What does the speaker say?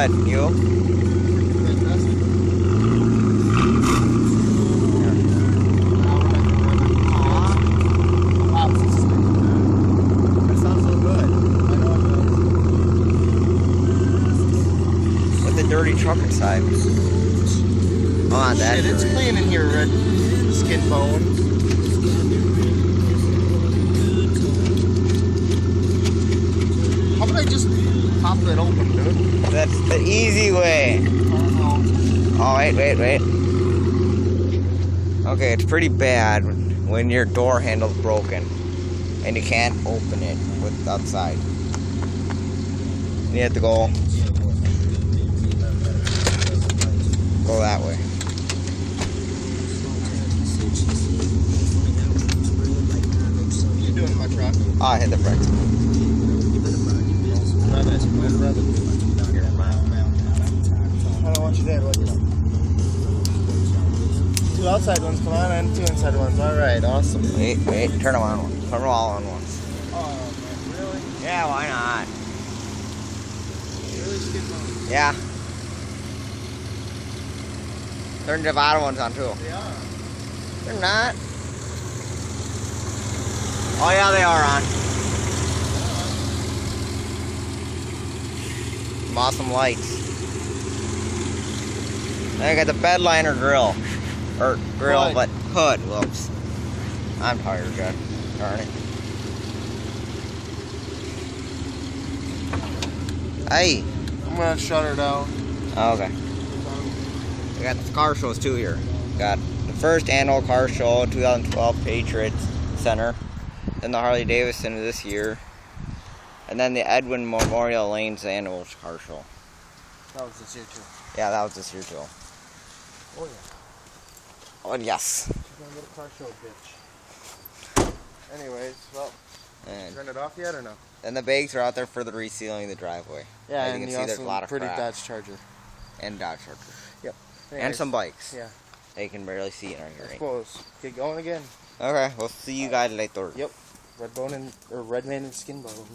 good. You? That sounds so good. I know it does. With the dirty truck inside. Oh, that. Shit, it's clean in here, Red Skin Bone. How about I just pop it open, dude? That's the easy way. Oh, wait. Okay, it's pretty bad when your door handle's broken and you can't open it with outside. You have to go that way. What you doing in my truck? Oh, I hit the brakes. I don't want you there, but you know. 2 outside ones, come on, and 2 inside ones. Alright, awesome. Wait, turn them on. Turn them all on once. Oh, man, really? Yeah, why not? Really Skin Bone? Yeah. Turn the bottom ones on too. They are. They're not. Oh yeah, they are on. Some awesome lights. I got the bed liner grill. Or grill, Hood. but hood. Whoops. I'm tired, God. Darn it. Hey. I'm gonna shut her down. Oh, okay. We got the car shows too here. Got the first annual car show, 2012 Patriots Center. Then the Harley Davidson this year. And then the Edwin Memorial Lanes annual car show. That was this year too. Yeah, that was this year too. Oh yeah. Oh yes. She's gonna go to car show, bitch. Anyways, well, And turn it off yet or no? then the bags are out there for the resealing the driveway. Yeah, As and you you can see, there's a lot of pretty crap. Dodge Charger. And Dodge Charger. Yep. And Anyways, some bikes. Yeah. They can barely see it right I here. suppose. Get going again. Okay, we'll see you guys later. Yep. Redman and Skin Bone.